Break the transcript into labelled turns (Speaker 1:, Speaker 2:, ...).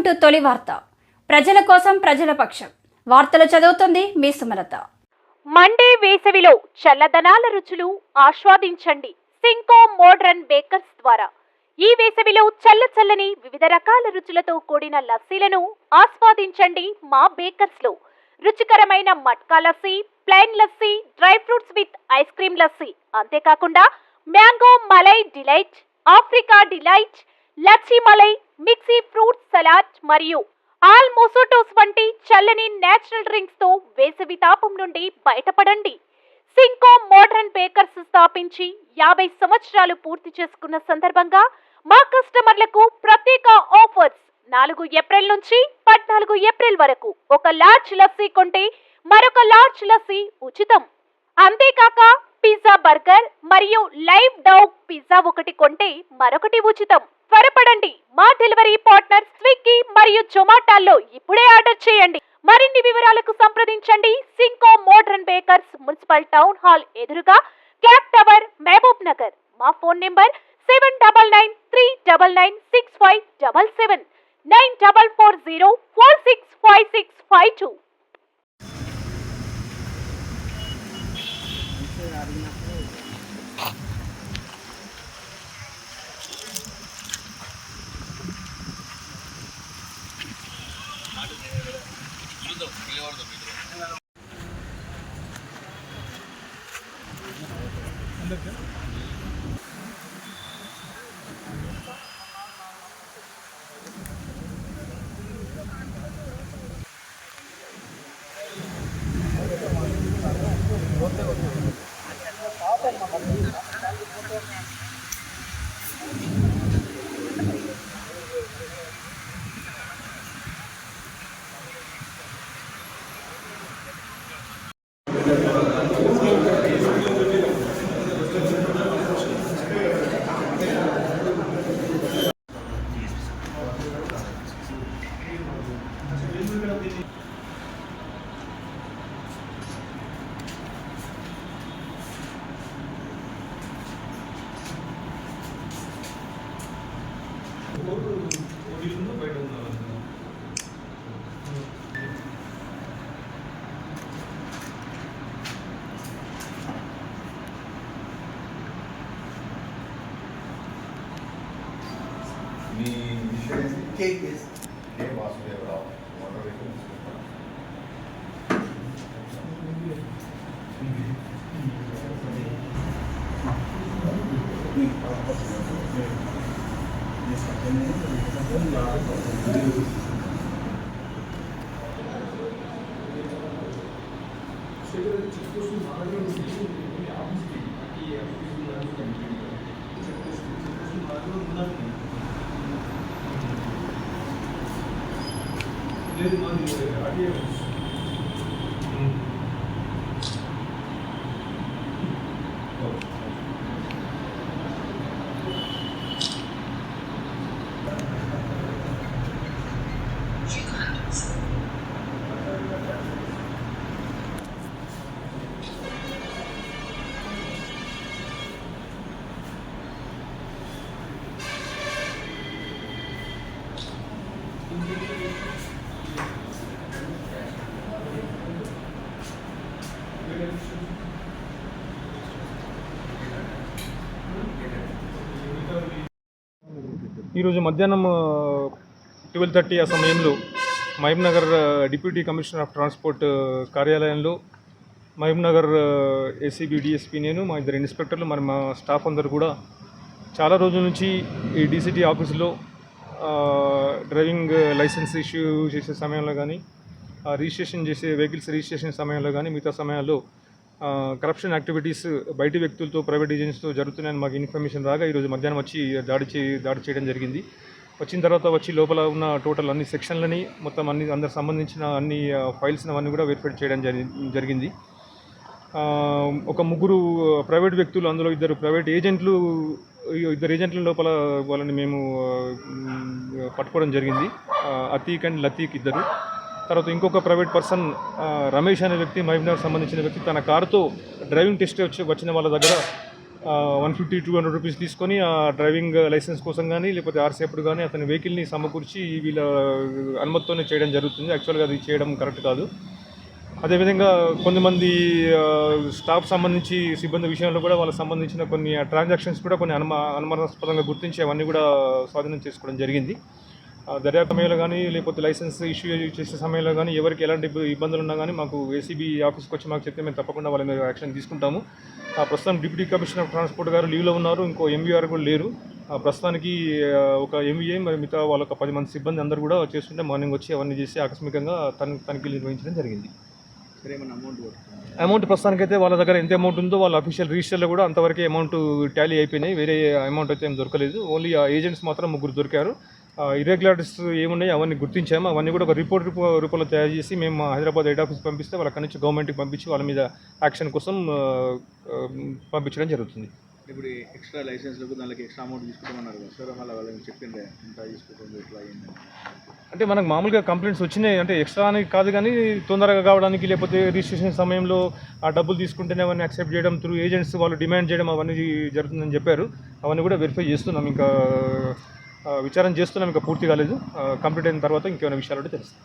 Speaker 1: To తొలి వార్త. ప్రజల కోసం ప్రజల పక్షం. వార్తలు చదువుతుంది మీ సుమలత.
Speaker 2: మండే వేసవిలో చల్లదనాల రుచులు ఆస్వాదించండి సింకో మోడ్రన్ బేకర్స్ ద్వారా. ఈ వేసవిలో చల్లని వివిధ రకాల రుచులతో కూడిన లస్సీలను ఆస్వాదించండి మా బేకర్స్ లో. రుచికరమైన matka lassi, plain lassi, dry fruits with ice cream lassi, అంతేకాకుండా mango malai delight, Africa delight, లచ్చి మలై, మిక్సీ ఫ్రూట్ సలాడ్ మరియు ఆల్ మోసోటోస్ వంటి చల్లని నేచురల్ డ్రింక్స్ తో వేసవి తాపం నుండి బయటపడండి. సింకో మోడ్రన్ బేకర్స్ స్థాపించి 50 సంవత్సరాలు పూర్తి చేసుకున్న సందర్భంగా మా కస్టమర్లకు ప్రత్యేక ఆఫర్స్. 4 ఏప్రిల్ నుంచి 14 ఏప్రిల్ వరకు ఒక లార్జ్ లస్సీ కొంటే మరొక లార్జ్ లస్సీ ఉచితం. అంతేకాక పిజ్జా, బర్గర్ మరియు లైవ్ డౌగ్ పిజ్జా ఒకటి కొంటే మరొకటి ఉచితం. త్వరపడండి, మా డెలివరీ పార్ట్నర్ స్విగ్గీ మరియు జొమాటోలో ఇప్పుడే ఆర్డర్ చేయండి. మరిన్ని వివరాలకు సంప్రదించండి Cinco modern bakers, municipal town hall ఎదురుగా, క్లాక్ టవర్, మహబూబ్ నగర్. మా phone number 7993996577, 9440465652.
Speaker 3: Cake is K. Vasudeva, motor vehicle
Speaker 4: ఈరోజు మధ్యాహ్నం 12:30 ఆ సమయంలో Mahabubnagar deputy commissioner of transport కార్యాలయంలో మహబూబ్నగర్ ఏసీబీ డిఎస్పీ, నేను, మా 2 ఇన్స్పెక్టర్లు, మరి మా స్టాఫ్ అందరూ కూడా చాలా రోజుల నుంచి ఈ డీసీటీ ఆఫీసులో డ్రైవింగ్ లైసెన్స్ ఇష్యూ చేసే సమయంలో కానీ, రిజిస్ట్రేషన్ చేసే వెహికల్స్ రిజిస్ట్రేషన్ సమయంలో కానీ, మిగతా సమయాల్లో కరప్షన్ యాక్టివిటీస్ బయటి వ్యక్తులతో, ప్రైవేట్ ఏజెంట్స్తో జరుగుతున్నాయని మాకు ఇన్ఫర్మేషన్ రాగా ఈరోజు మధ్యాహ్నం వచ్చి దాడి చేయడం జరిగింది. వచ్చిన తర్వాత లోపల ఉన్న టోటల్ అన్ని సెక్షన్లని, మొత్తం అందరికి సంబంధించిన అన్ని ఫైల్స్ని అవన్నీ కూడా వెరిఫై చేయడం జరిగింది. ఒక 3 ప్రైవేట్ వ్యక్తులు, అందులో 2 ప్రైవేట్ ఏజెంట్లు, 2 ఏజెంట్ల లోపల వాళ్ళని మేము పట్టుకోవడం జరిగింది. అతీక్ అండ్ లతీక్ 2. తర్వాత ఇంకొక ప్రైవేట్ పర్సన్ రమేష్ అనే వ్యక్తి, మహబూబ్నగర్ సంబంధించిన వ్యక్తి, తన కారుతో డ్రైవింగ్ టెస్ట్ వచ్చిన వాళ్ళ దగ్గర $150-200 రూపీస్ తీసుకొని ఆ డ్రైవింగ్ లైసెన్స్ కోసం కానీ లేకపోతే ఆర్సీ అప్పుడు కానీ అతని వెహికల్ని సమకూర్చి వీళ్ళ అనుమతితోనే చేయడం జరుగుతుంది. యాక్చువల్గా అది చేయడం కరెక్ట్ కాదు. అదేవిధంగా కొంతమంది స్టాఫ్ సంబంధించి సిబ్బంది విషయంలో కూడా వాళ్ళకి సంబంధించిన కొన్ని ట్రాన్సాక్షన్స్ కూడా కొన్ని అనుమానాస్పదంగా గుర్తించి అవన్నీ కూడా స్వాధీనం చేసుకోవడం జరిగింది. దర్యాప్తు సమయంలో కానీ లేకపోతే లైసెన్స్ ఇష్యూ చేసే సమయంలో కానీ ఎవరికి ఎలాంటి ఇబ్బందులు ఉన్నా కానీ మాకు ఏసీబీ ఆఫీస్కి వచ్చి మాకు చెప్తే మేము తప్పకుండా వాళ్ళ మీద యాక్షన్ తీసుకుంటాము. ప్రస్తుతం డిప్యూటీ కమిషనర్ ఆఫ్ ట్రాన్స్పోర్ట్ గారు లీవ్లో ఉన్నారు, ఇంకో ఎంవీఆర్ కూడా లేరు. ప్రస్తుతానికి ఒక ఎంవీఏ మరి మిగతా వాళ్ళ 10 మంది సిబ్బంది అందరూ కూడా చేస్తుంటే మార్నింగ్ వచ్చి అవన్నీ చేసి ఆకస్మికంగా తనిఖీలు నిర్వహించడం జరిగింది. అమౌంట్ ప్రస్తుతానికైతే వాళ్ళ దగ్గర ఎంత అమౌంట్ ఉందో వాళ్ళ అఫీషియల్ రిజిస్టర్లో కూడా అంతవరకే అమౌంట్ టాలీ అయిపోయినాయి. వేరే అమౌంట్ అయితే ఏం దొరకలేదు. ఓన్లీ ఆ ఏజెంట్స్ మాత్రం 3 దొరికారు. ఇర్రెగ్యులారిటీస్ ఏమున్నాయి అవన్నీ గుర్తించాము. అవన్నీ కూడా ఒక రిపోర్ట్ రూపంలో తయారు చేసి మేము హైదరాబాద్ హెడ్ ఆఫీస్ పంపిస్తే వాళ్ళ అక్కడి నుంచి గవర్నమెంట్కి పంపించి వాళ్ళ మీద యాక్షన్ కోసం పంపించడం జరుగుతుంది.
Speaker 5: ఇప్పుడు ఎక్స్ట్రా లైసెన్స్లకు దానికి ఎక్స్ట్రా అమౌంట్ తీసుకుంటామన్నారు కదా సార్, మళ్ళీ వాళ్ళకి చెప్పిండే ఎంత తీసుకుంటుంది ఎట్లా అయ్యింది
Speaker 4: అంటే మనకు మామూలుగా కంప్లైంట్స్ వచ్చినాయి. అంటే ఎక్స్ట్రా అని కాదు కానీ తొందరగా కావడానికి లేకపోతే రిజిస్ట్రేషన్ సమయంలో ఆ డబ్బులు తీసుకుంటేనే అవన్నీ యాక్సెప్ట్ చేయడం త్రూ ఏజెంట్స్ వాళ్ళు డిమాండ్ చేయడం అవన్నీ జరుగుతుందని చెప్పారు. అవన్నీ కూడా వెరిఫై చేస్తున్నాం, ఇంకా విచారణ చేస్తున్నాం, ఇంకా పూర్తి కాలేదు. కంప్లీట్ అయిన తర్వాత ఇంకేమైనా విషయాలు తెలుస్తాయి.